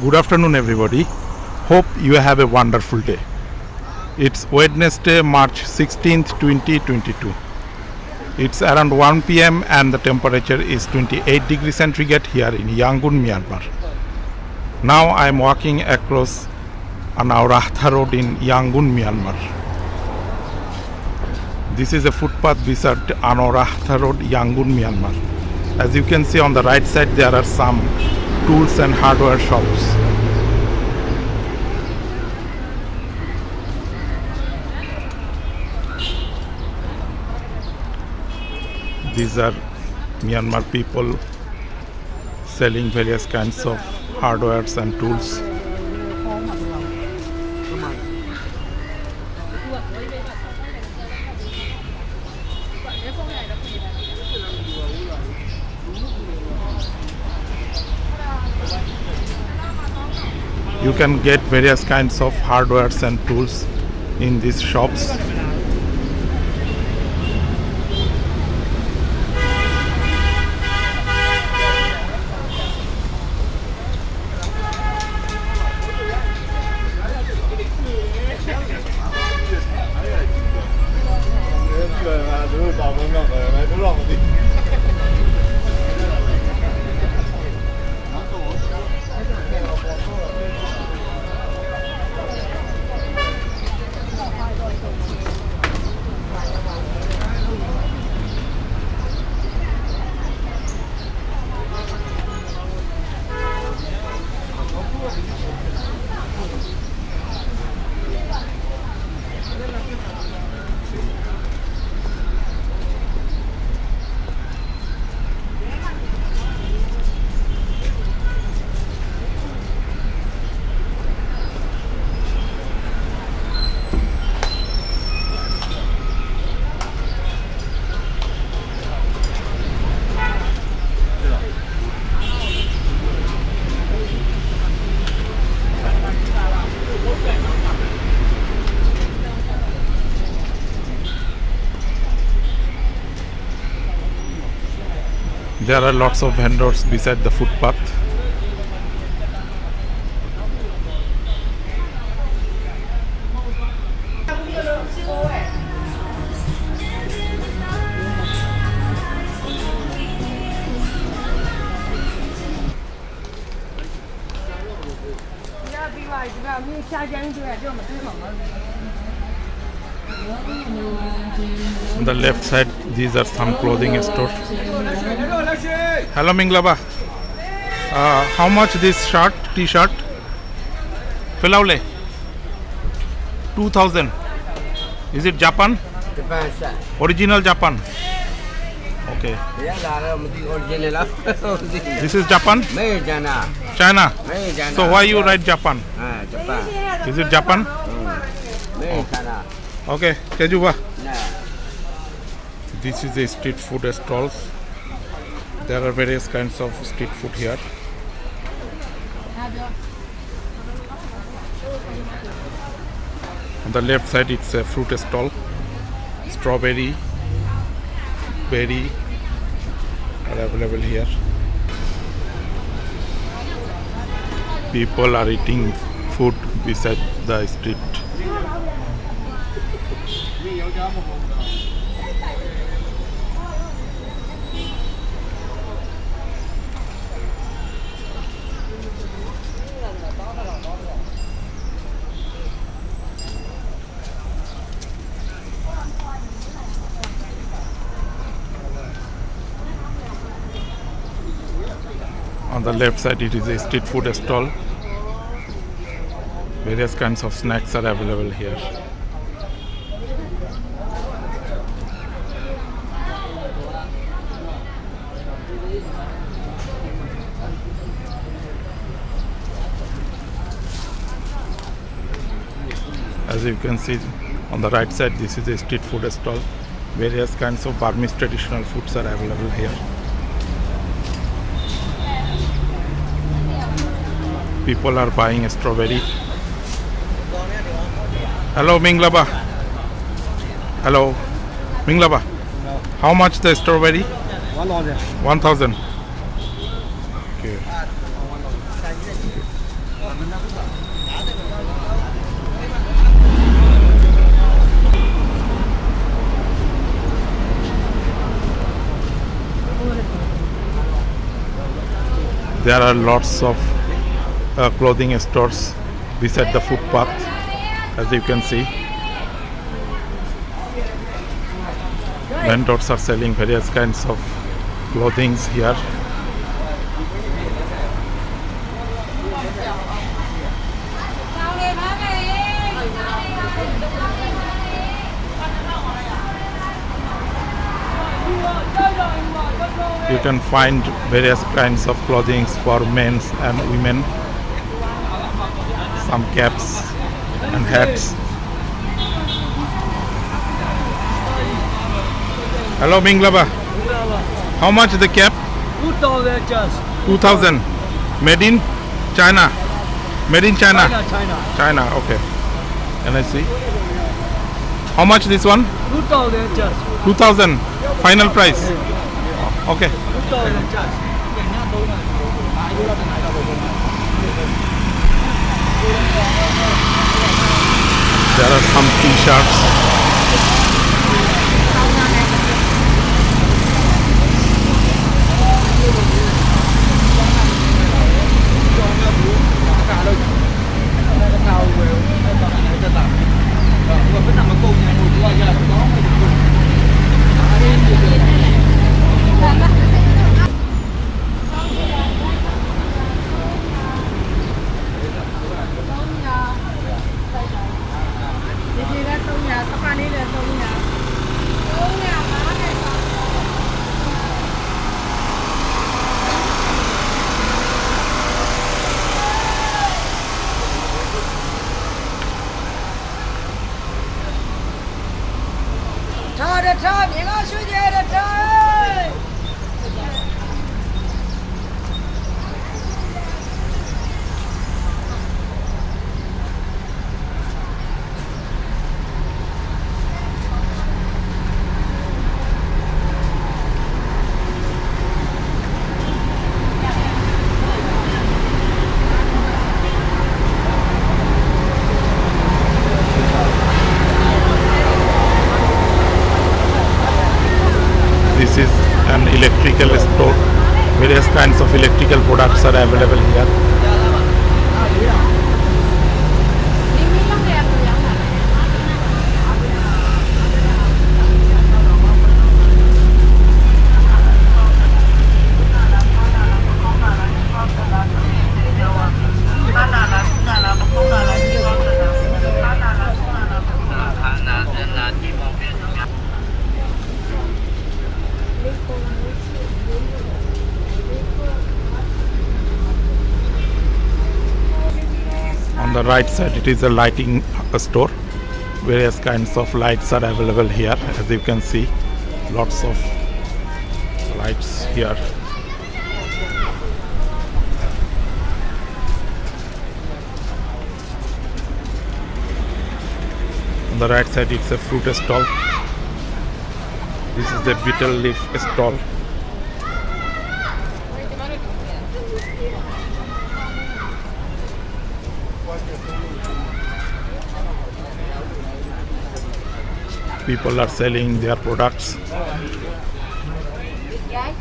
Good afternoon, everybody. Hope you have a wonderful day. It's Wednesday, March 16th, 2022. It's around 1 p.m. and the temperature is 28 degrees centigrade here in Yangon, Myanmar. Now I am walking across Anaurahta Road in Yangon, Myanmar. This is a footpath beside Anaurahta Road, Yangon, Myanmar. As you can see on the right side, there are some tools and hardware shops. These are Myanmar people selling various kinds of hardwares and tools. You can get various kinds of hardwares and tools in these shops. There are lots of vendors beside the footpath. On the left side, these are some clothing stores. Hello Minglaba. How much this shirt, t-shirt? Filaule. 2000. Is it Japan? Japan, sir. Original Japan. Okay. This is Japan? China. So why you write Japan? Japan. Is it Japan? Okay. Kejuba. This is a street food stalls. There are various kinds of street food here. On the left side, it's a fruit stall. Strawberry, berry are available here. People are eating food beside the street. On the left side, it is a street food stall. Various kinds of snacks are available here. As you can see on the right side, this is a street food stall. Various kinds of Burmese traditional foods are available here. People are buying a strawberry. Hello Minglaba. Hello Minglaba. How much the strawberry? 1,000. 1,000. Okay. There are lots of clothing stores beside the footpath, as you can see. Vendors are selling various kinds of clothing here. You can find various kinds of clothing for men and women, some caps and hats. Hello Minglaba, how much the cap? 2,000 just. 2000. Made in China. Made in China. China, okay. Can I see? How much this one? 2,000 just. 2000. Final price. Okay. 2,000 just. There are some t-shirts. This is an electrical store. Various kinds of electrical products are available here. On the right side it is a lighting store. Various kinds of lights are available here, as you can see. Lots of lights here. On the right side it's a fruit stall. This is the betel leaf stall. People are selling their products.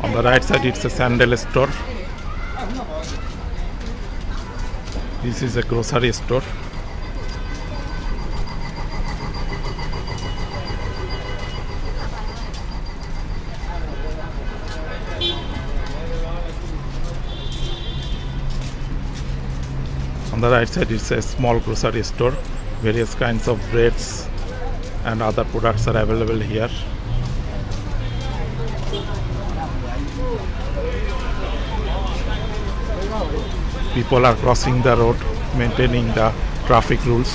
On the right side it's a sandal store. This is a grocery store. On the right side it's a small grocery store. Various kinds of breads and other products are available here. People are crossing the road, maintaining the traffic rules.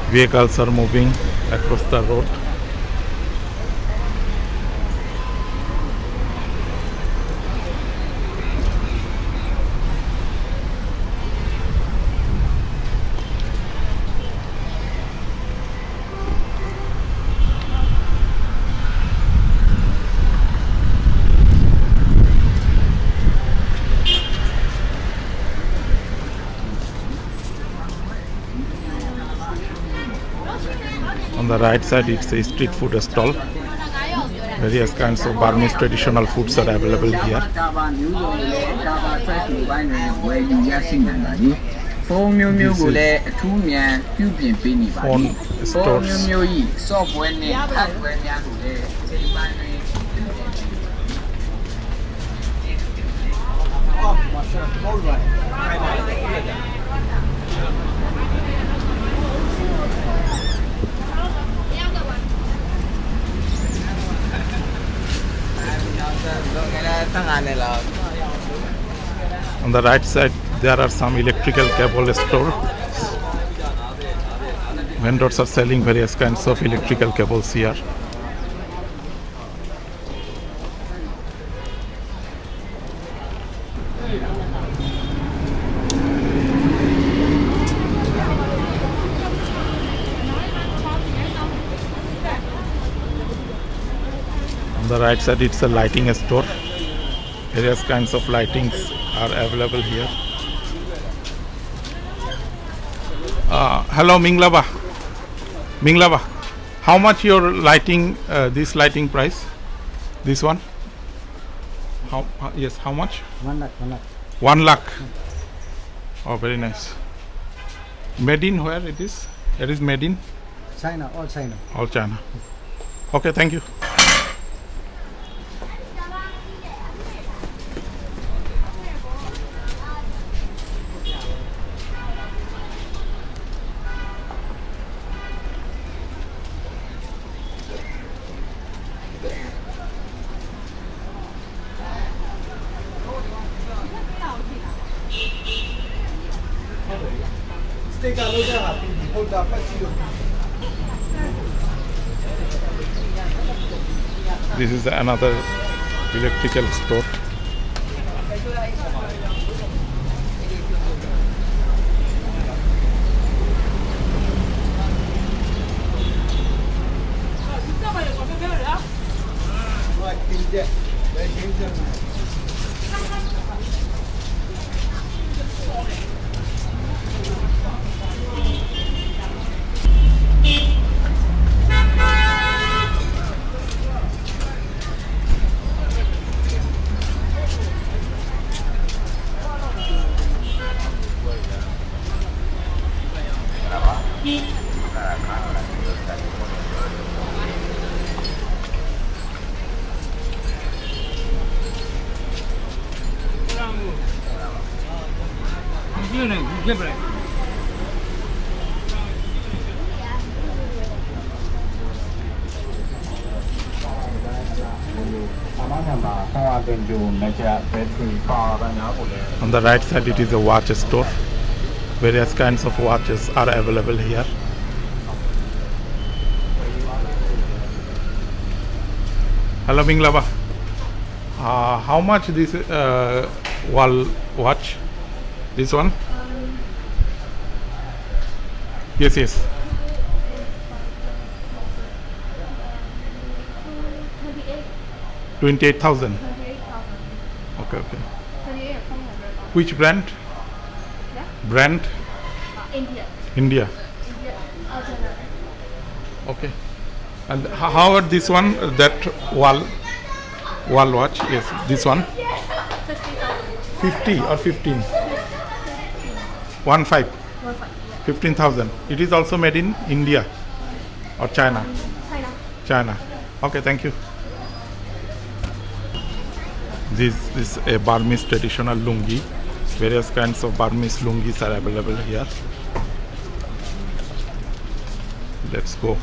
Vehicles are moving across the road. the right side, it's a street food stall. Various kinds of Burmese traditional foods are available here. Phone stores. On the right side, there are some electrical cable stores. Vendors are selling various kinds of electrical cables here. On the right side, it's a lighting store. Various kinds of lightings are available here. Hello, Minglaba. Minglaba, how much your lighting? This lighting price? This one? How? Yes, how much? 1 lakh, 1 lakh. 1 lakh. Oh, very nice. Made in where it is? It is made in? China, all China. All China. Okay, thank you. This is another electrical store. On the right side, it is a watch store. Various kinds of watches are available here. Hello, Minglaba. How much this wall watch? This one? Yes, yes. 28,000. Okay, okay. Which brand? Yeah. Brand? India. India. Okay. And how about this one? That wall watch? Yes, this one. 50 or 15? 1.5. 15,000. It is also made in India or China? China. Okay, thank you. This is a Burmese traditional lungi. Various kinds of Burmese lungis are available here. Let's go.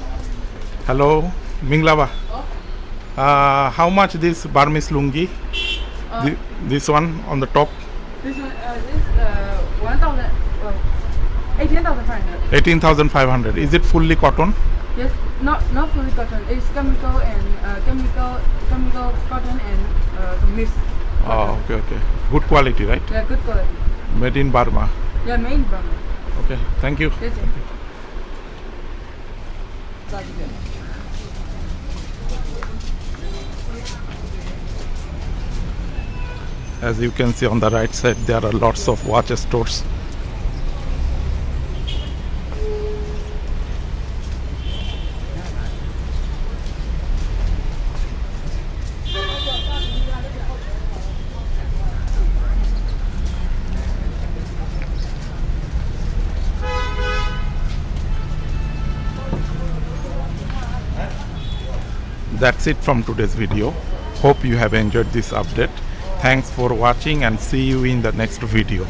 Hello, Minglaba. How much this Burmese lungi? This one on the top? This one, 1,000, 18,500. 18,500. Is it fully cotton? Yes, not fully cotton. It's chemical and chemical cotton and some mixed. Oh, okay, okay. Good quality, right? Yeah, good quality. Made in Burma. Yeah, made in Burma. Okay, thank you. Yes, As you can see on the right side, there are lots of watch stores. that's it from today's video. Hope you have enjoyed this update. Thanks for watching and see you in the next video.